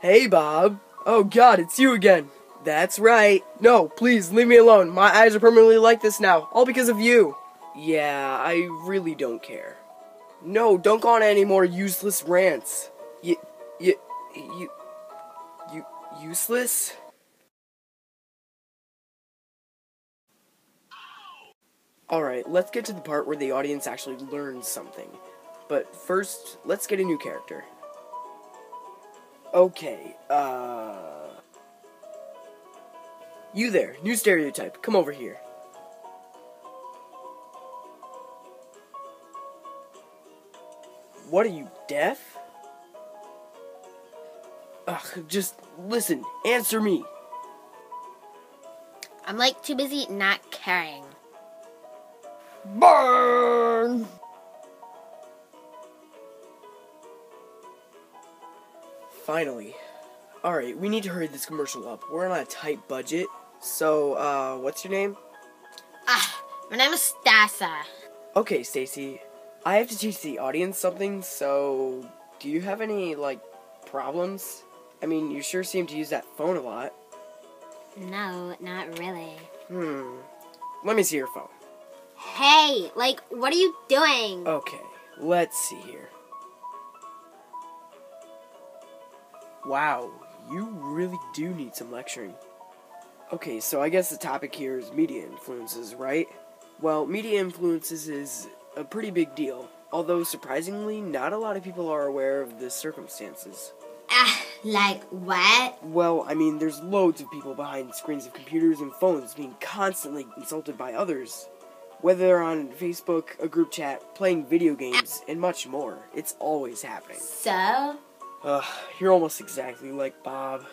Hey, Bob. Oh, God, it's you again. That's right. No, please, leave me alone. My eyes are permanently like this now, all because of you. Yeah, I really don't care. No, don't go on any more useless rants. Useless? Alright, let's get to the part where the audience actually learns something. But first, let's get a new character. Okay, you there, new stereotype, come over here. What are you, deaf? Ugh, just listen, answer me. I'm too busy not caring. Burn! Finally. Alright, we need to hurry this commercial up. We're on a tight budget. So, what's your name? My name is Stassa. Okay, Stacy. I have to teach the audience something, so do you have any, problems? I mean, you sure seem to use that phone a lot. No, not really. Let me see your phone. Hey, what are you doing? Okay, let's see here. Wow, you really do need some lecturing. Okay, so I guess the topic here is media influences, right? Well, media influences is a pretty big deal, although surprisingly, not a lot of people are aware of the circumstances. Like what? Well, I mean, there's loads of people behind screens of computers and phones being constantly insulted by others. Whether they're on Facebook, a group chat, playing video games, and much more. It's always happening. So? You're almost exactly like Bob.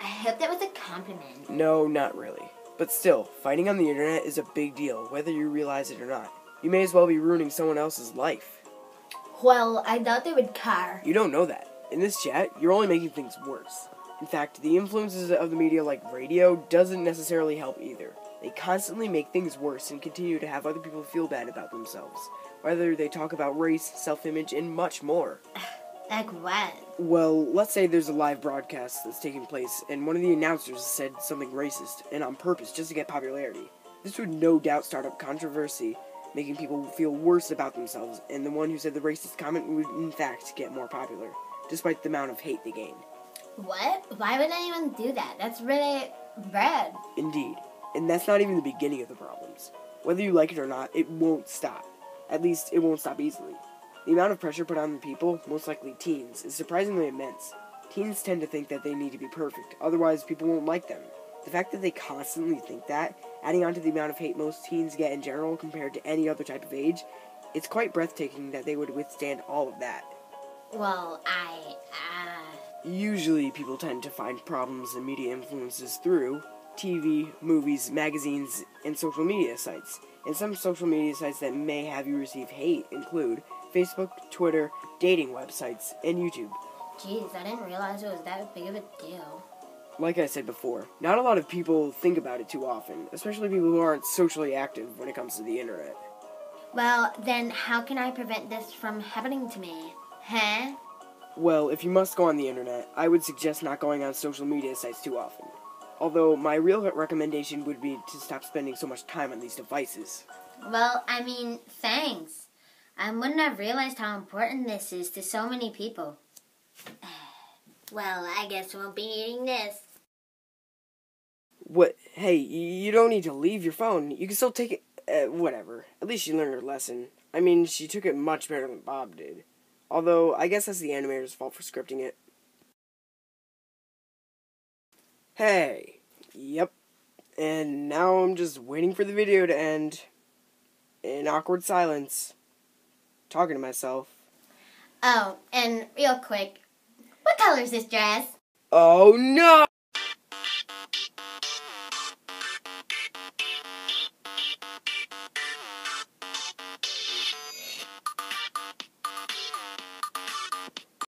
I hope that was a compliment. No, not really. But still, fighting on the internet is a big deal, whether you realize it or not. You may as well be ruining someone else's life. Well, I thought they would care. You don't know that. In this chat, you're only making things worse. In fact, the influences of the media like radio doesn't necessarily help either. They constantly make things worse and continue to have other people feel bad about themselves. Whether they talk about race, self-image, and much more. Like what? Well, let's say there's a live broadcast that's taking place, and one of the announcers said something racist, and on purpose, just to get popularity. This would no doubt start up controversy, making people feel worse about themselves, and the one who said the racist comment would in fact get more popular, despite the amount of hate they gain. What? Why would anyone do that? That's really bad. Indeed. And that's not even the beginning of the problems. Whether you like it or not, it won't stop. At least, it won't stop easily. The amount of pressure put on the people, most likely teens, is surprisingly immense. Teens tend to think that they need to be perfect, otherwise people won't like them. The fact that they constantly think that, adding on to the amount of hate most teens get in general compared to any other type of age, it's quite breathtaking that they would withstand all of that. Well, Usually people tend to find problems in media influences through TV, movies, magazines, and social media sites. And some social media sites that may have you receive hate include Facebook, Twitter, dating websites, and YouTube. Jeez, I didn't realize it was that big of a deal. Like I said before, not a lot of people think about it too often, especially people who aren't socially active when it comes to the internet. Well, then how can I prevent this from happening to me? Huh? Well, if you must go on the internet, I would suggest not going on social media sites too often. Although, my real recommendation would be to stop spending so much time on these devices. Well, thanks. I wouldn't have realized how important this is to so many people. Well, I guess we'll be eating this. What? Hey, you don't need to leave your phone. You can still take it. Whatever. At least she learned her lesson. I mean, she took it much better than Bob did. Although, I guess that's the animator's fault for scripting it. Hey. Yep. And now I'm just waiting for the video to end. In awkward silence. Talking to myself. Oh, and real quick, what color is this dress? Oh no!